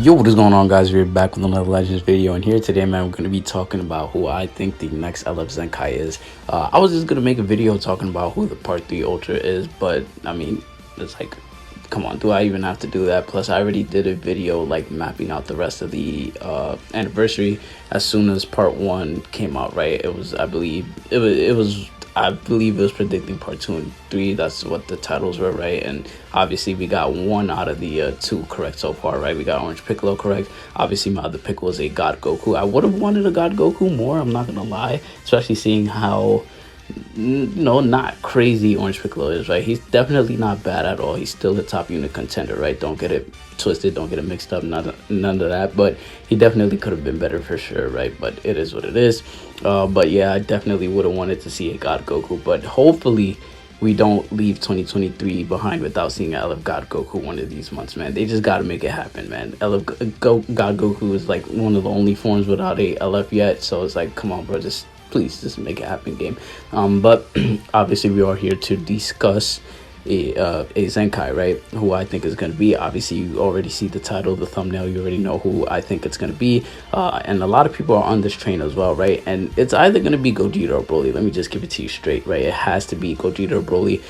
Yo, what is going on, guys? We're back with another Legends video, and here today, man, we're going to be talking about who I think the next LF Zenkai is. I was just going to make a video talking about who the Part 3 Ultra is, but, I mean, it's like, come on, do I even have to do that? Plus, I already did a video, like, mapping out the rest of the anniversary as soon as Part 1 came out, right? It was, I believe, it was predicting Part 2 and 3. That's what the titles were, right? And obviously we got one out of the two correct so far, right? We got Orange Piccolo correct. Obviously my other pick was a God Goku. I would have wanted a God Goku more, I'm not gonna lie, especially seeing how, you know, not crazy Orange Piccolo is, right? He's definitely not bad at all. He's still a top unit contender, right? Don't get it twisted, don't get it mixed up, none of that. But he definitely could have been better for sure, right? But it is what it is. But yeah, I definitely would have wanted to see a God Goku, but hopefully we don't leave 2023 behind without seeing LF God Goku one of these months, man. They just got to make it happen, man. God Goku is like one of the only forms without a LF yet, so it's like, come on, bro, just please just make it happen, game. But obviously we are here to discuss a Zenkai, right? Who I think is going to be. Obviously you already see the title, the thumbnail, you already know who I think it's going to be, and a lot of people are on this train as well, right? And it's either going to be Gogeta or Broly. Let me just give it to you straight, right? It has to be Gogeta or Broly.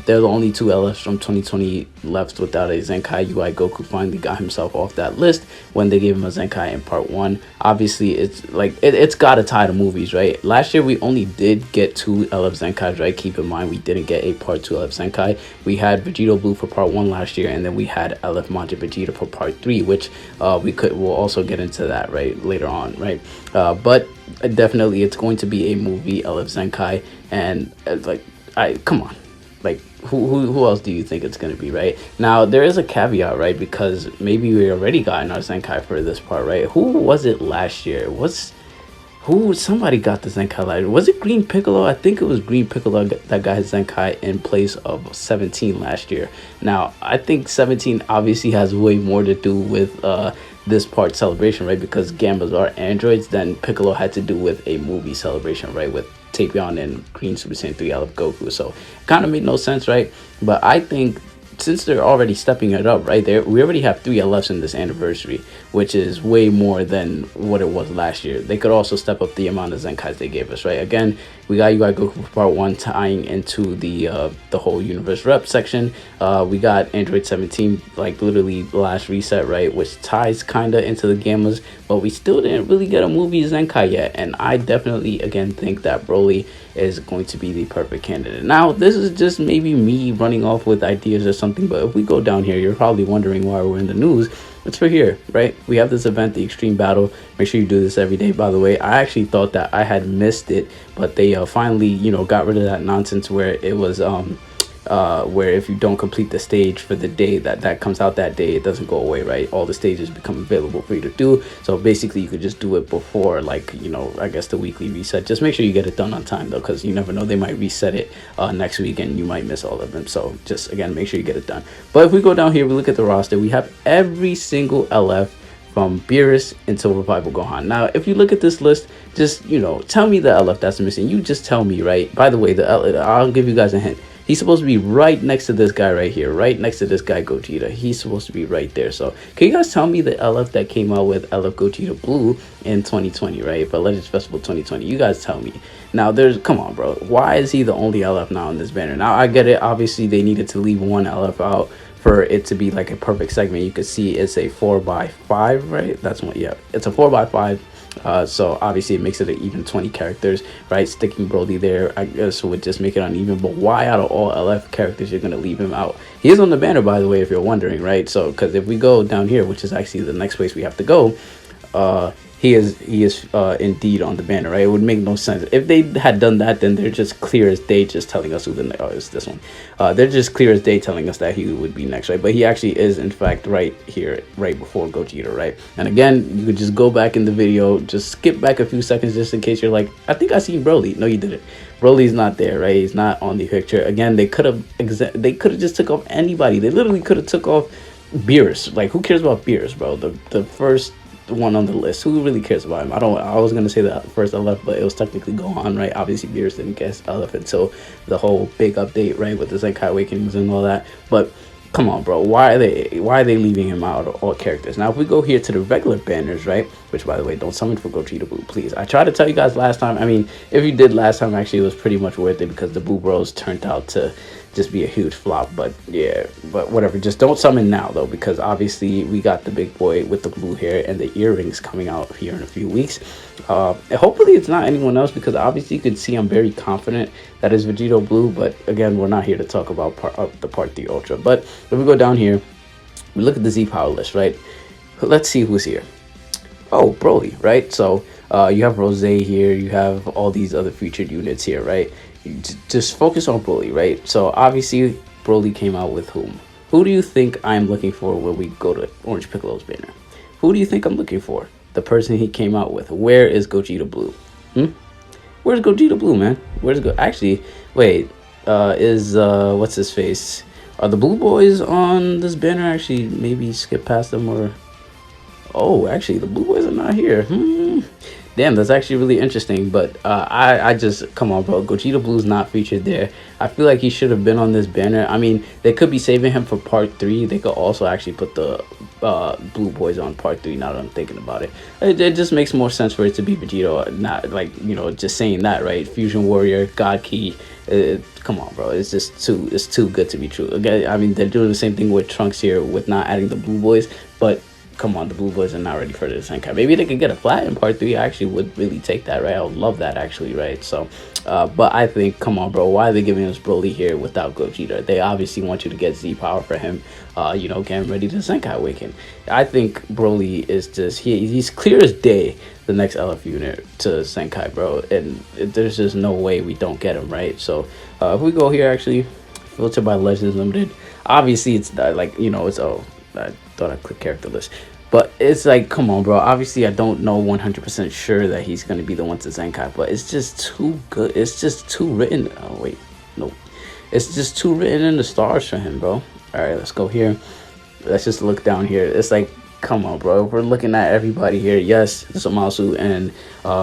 They're the only two LFs from 2020 left without a Zenkai. UI Goku finally got himself off that list when they gave him a Zenkai in Part 1. Obviously it's like it's got to tie the movies, right? Last year we only did get 2 LF Zenkais, right? Keep in mind we didn't get a Part 2 LF Zenkai. We had Vegito Blue for Part 1 last year, and then we had LF Majin Vegeta for Part 3, which we'll also get into that right later on, right? But definitely it's going to be a movie LF Zenkai, and come on, like who else do you think it's going to be, right? Now there is a caveat, right? Because maybe we already got in our Zenkai for this part, right? Who was it last year? Somebody got the Zenkai last year. Was it Green Piccolo? I think it was Green Piccolo that got his Zenkai in place of 17 last year. Now I think 17 obviously has way more to do with this part celebration, right? Because Gambas are androids. Then Piccolo had to do with a movie celebration, right? With Tapion and Green Super Saiyan 3 LF Goku. So it kind of made no sense, right? But I think since they're already stepping it up, right there, we already have 3 LFs in this anniversary, which is way more than what it was last year. They could also step up the amount of Zenkais they gave us, right? Again, we got UI Goku for Part 1 tying into the whole universe rep section. We got Android 17, like literally the last reset, right, which ties kind of into the Gammas, but we still didn't really get a movie Zenkai yet. And I definitely, again, think that Broly is going to be the perfect candidate. Now, this is just maybe me running off with ideas or something, but if we go down here, you're probably wondering why we're in the news. It's for here, right? We have this event, the Extreme Battle. Make sure you do this every day, by the way. I actually thought that I had missed it, but they finally, you know, got rid of that nonsense where it was where if you don't complete the stage for the day that comes out that day, it doesn't go away, right? All the stages become available for you to do. So basically you could just do it before, like, you know, I guess the weekly reset. Just make sure you get it done on time though, because you never know, they might reset it next week and you might miss all of them. So just, again, make sure you get it done. But if we go down here, we look at the roster, we have every single LF from Beerus until Revival Gohan. Now, if you look at this list, just, you know, tell me the LF that's missing. You just tell me, right? By the way, I'll give you guys a hint. He's supposed to be right next to this guy right here, right next to this guy Gogeta. He's supposed to be right there. So can you guys tell me the LF that came out with LF Gogeta Blue in 2020, right? For Legends Festival 2020. You guys tell me. Now, come on, bro. Why is he the only LF now in this banner? Now, I get it. Obviously, they needed to leave one LF out for it to be like a perfect segment. You could see it's a 4x5, right? That's one. Yeah, it's a 4x5. So obviously it makes it an even 20 characters, right? Sticking Broly there, I guess, would just make it uneven. But why out of all LF characters you're gonna leave him out? He is on the banner, by the way, if you're wondering, right? So because if we go down here, which is actually the next place we have to go, he is indeed on the banner, right? It would make no sense if they had done that. Then they're just clear as day, just telling us who the it's this one. They're just clear as day telling us that he would be next, right? But he actually is, in fact, right here, right before Gogeta, right? And again, you could just go back in the video, just skip back a few seconds, just in case you're like, I think I seen Broly. No, you didn't. Broly's not there, right? He's not on the picture. Again, they could have just took off anybody. They literally could have took off Beerus. Like, who cares about Beerus, bro? The first one on the list. Who really cares about him? I was gonna say that first LF, but it was technically Gohan, right? Obviously Beerus didn't guess LF until the whole big update, right, with the Zenkai Awakenings and all that. But come on, bro. Why are they leaving him out of all characters? Now, if we go here to the regular banners, right? Which, by the way, don't summon for Gogeta Blue, please. I tried to tell you guys last time. I mean, if you did last time, actually, it was pretty much worth it because the Blue Bros turned out to just be a huge flop. But yeah, but whatever. Just don't summon now though, because obviously we got the big boy with the blue hair and the earrings coming out here in a few weeks. Hopefully it's not anyone else, because obviously you can see I'm very confident that is Vegito Blue. But again, we're not here to talk about the Part 3 Ultra. But if we go down here, we look at the Z Power list, right? Let's see who's here. Oh, Broly, right? So you have Rose here, you have all these other featured units here, right? Just focus on Broly, right? So obviously Broly came out with whom? Who do you think I'm looking for when we go to Orange Piccolo's banner? Who do you think I'm looking for? The person he came out with. Where is Gogeta Blue? Where's Gogeta Blue, man? Actually, wait, what's his face? Are the Blue Boys on this banner? Actually, maybe skip past them, or oh, actually the Blue Boys are not here. Damn, that's actually really interesting. But I just, come on, bro. Gogeta Blue's not featured there. I feel like he should have been on this banner. I mean, they could be saving him for Part 3. They could also actually put the Blue Boys on Part 3, now that I'm thinking about it. It just makes more sense for it to be Vegito, not like, you know, just saying that, right? Fusion Warrior, God Key. Come on, bro. It's just too good to be true. Again, I mean, they're doing the same thing with Trunks here with not adding the Blue Boys, but come on, the Blue Boys are not ready for the ZENKAI. Maybe they could get a flat in Part 3. I actually would really take that, right? I would love that, actually, right? So, but I think, come on, bro, why are they giving us Broly here without Gogeta? They obviously want you to get Z Power for him, you know, getting ready to ZENKAI Awaken. I think Broly is just, he's clear as day the next LF unit to ZENKAI, bro, and there's just no way we don't get him, right? So, if we go here, actually, filter by Legends Limited, obviously it's like, you know, it's, oh, I thought I clicked character list, but it's like, come on, bro. Obviously I don't know 100% sure that he's going to be the one to ZENKAI, but it's just too good. It's just too written. Oh wait, no, it's just too written in the stars for him, bro. All right, let's go here. Let's just look down here. It's like, come on, bro. We're looking at everybody here. Yes, Zamasu and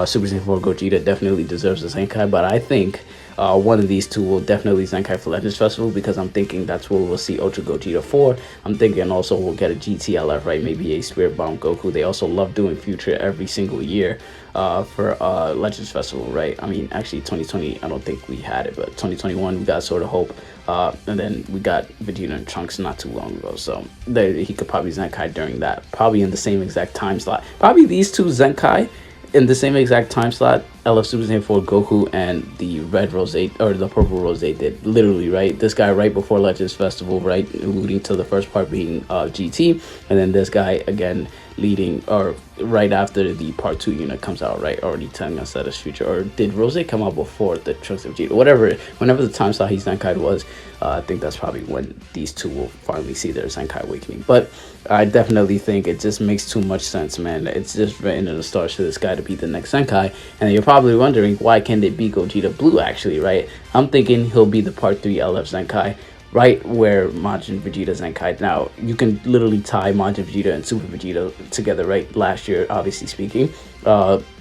Super Saiyan 4 Gogeta definitely deserves a ZENKAI, but I think one of these two will definitely ZENKAI for Legends Festival, because I'm thinking that's where we'll see Ultra Gogeta 4. I'm thinking also we'll get a GTLF, right? Maybe a Spirit Bomb Goku. They also love doing Future every single year for Legends Festival, right? I mean, actually 2020, I don't think we had it, but 2021 we got Sword of Hope, and then we got Vegeta and Trunks not too long ago, so he could probably ZENKAI during that, probably in the same exact time slot. Probably these two ZENKAI in the same exact time slot, LF Super Saiyan 4 Goku and the red Rose or the purple Rose did, literally, right? This guy right before Legends Festival, right, alluding to the first part being GT, and then this guy again leading, or right after the Part 2 unit comes out, right, already telling us that it's future. Or did Rose come out before the Trunks of Vegeta? Whatever, whenever the time slot he ZENKAI was, I think that's probably when these two will finally see their ZENKAI awakening. But I definitely think it just makes too much sense, man. It's just written in the stars for this guy to be the next ZENKAI, and you're probably wondering, why can't it be Gogeta Blue, actually, right? I'm thinking he'll be the Part 3 LF ZENKAI, right where Majin Vegeta ZENKAI. Now, you can literally tie Majin Vegeta and Super Vegeta together, right? Last year, obviously speaking,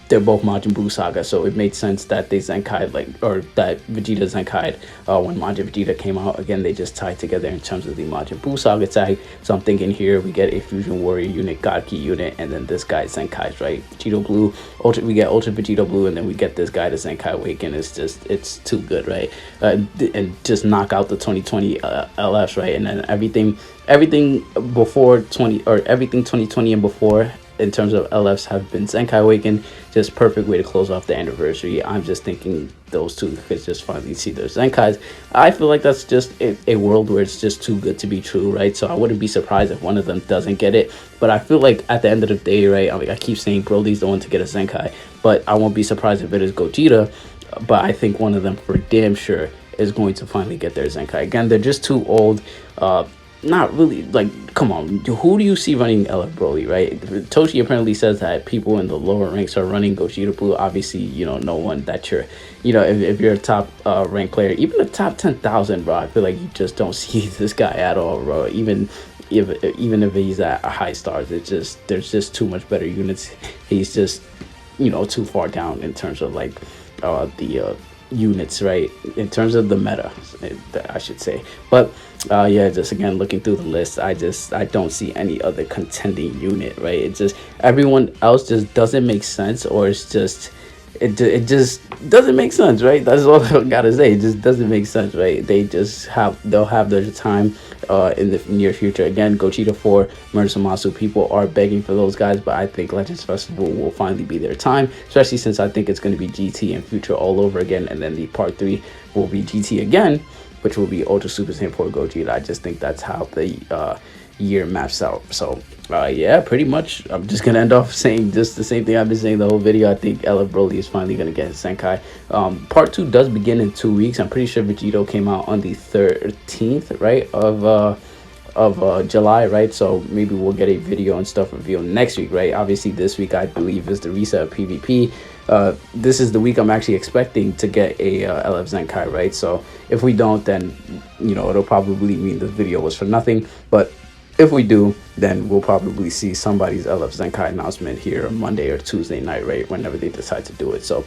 they're both Majin Buu Saga, so it made sense that they ZENKAI, like, or that Vegeta ZENKAI when Majin Vegeta came out. Again, they just tied together in terms of the Majin Buu Saga tag. So I'm thinking here we get a Fusion Warrior unit, God Key unit, and then this guy ZENKAI's, right? Vegito Blue, we get Ultra Vegito Blue, and then we get this guy to ZENKAI Awaken. It's too good, right? And just knock out the 2020 LFs, right? And then everything before 20, or everything 2020 and before, in terms of LFs, have been ZENKAI Awakened. Just perfect way to close off the anniversary. I'm just thinking those two could just finally see their ZENKAIs. I feel like that's just a world where it's just too good to be true, right? So I wouldn't be surprised if one of them doesn't get it. But I feel like at the end of the day, right, I keep saying Broly's the one to get a ZENKAI, but I won't be surprised if it is Gogeta. But I think one of them for damn sure is going to finally get their ZENKAI. Again, they're just too old. Not really, like, come on, who do you see running LF Broly, right? Toshi apparently says that people in the lower ranks are running Gogeta Blue. Obviously, you know, no one that you're, you know, if you're a top rank player, even a top 10,000, bro, I feel like you just don't see this guy at all, bro. Even if he's at high stars, it's just, there's just too much better units. He's just, you know, too far down in terms of like units, right? In terms of the meta, I should say. But yeah, just again looking through the list, I don't see any other contending unit, right? It just everyone else just doesn't make sense, or it's just it just doesn't make sense, right? That's all I gotta say. It just doesn't make sense, right? They'll have their time in the near future. Again, Gogeta 4, Murder people are begging for those guys, but I think Legends Festival will finally be their time, especially since I think it's going to be GT and Future all over again, and then the part 3 will be GT again, which will be Ultra Super Saiyan 4 Gogeta. I just think that's how the year maps out. So yeah, pretty much I'm just gonna end off saying just the same thing I've been saying the whole video. I think LF Broly is finally gonna get his Zenkai. Part 2 does begin in 2 weeks. I'm pretty sure Vegito came out on the 13th, right, of July, right? So maybe we'll get a video and stuff revealed next week, right? Obviously this week I believe is the reset of PvP. This is the week I'm actually expecting to get a LF Zenkai, right? So if we don't, then you know it'll probably mean this video was for nothing. But if we do, then we'll probably see somebody's LF Zenkai announcement here Monday or Tuesday night, right? Whenever they decide to do it. So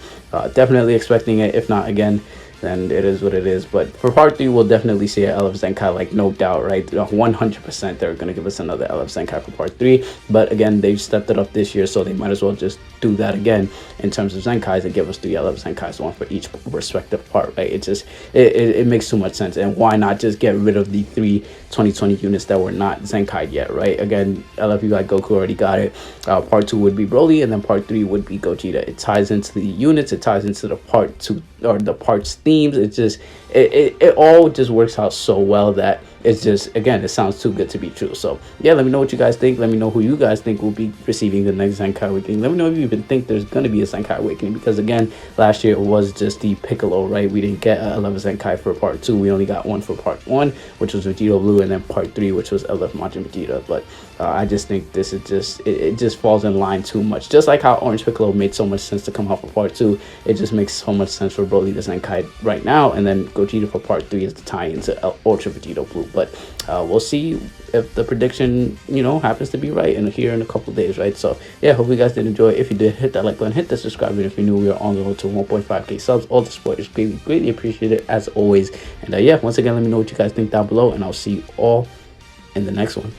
definitely expecting it. If not, again, then it is what it is. But for part 3, we'll definitely see a LF Zenkai, like no doubt, right? 100% they're going to give us another LF Zenkai for part 3. But again, they've stepped it up this year, so they might as well just do that again in terms of Zenkais and give us 3 LF Zenkais, one for each respective part, right? It just it makes too much sense. And why not just get rid of the 3 2020 units that were not Zenkai yet, right? Again, LF, you got Goku, already got it. Part 2 would be Broly, and then part 3 would be Gogeta. It ties into the units, it ties into the part 2 or the parts themes. It just it all just works out so well that it's just, again, it sounds too good to be true. So yeah, let me know what you guys think. Let me know who you guys think will be receiving the next Zenkai Awakening. Let me know if you even think there's going to be a Zenkai Awakening, because again, last year it was just the Piccolo, right? We didn't get a LF Zenkai for part 2. We only got one for part 1, which was Vegito Blue, and then part 3, which was LF Majin Vegeta. But I just think this is just it just falls in line too much. Just like how Orange Piccolo made so much sense to come out for part 2, it just makes so much sense for Broly the Zenkai right now, and then Gogeta for part 3 is the tie into Ultra Vegito Blue. But we'll see if the prediction, you know, happens to be right here in a couple days, right? So yeah, hope you guys did enjoy. If you did, hit that like button, hit the subscribe button. If you're new, we are on the road to 1.5k subs. All the support is greatly appreciated as always. And yeah, once again, let me know what you guys think down below, and I'll see you all in the next one.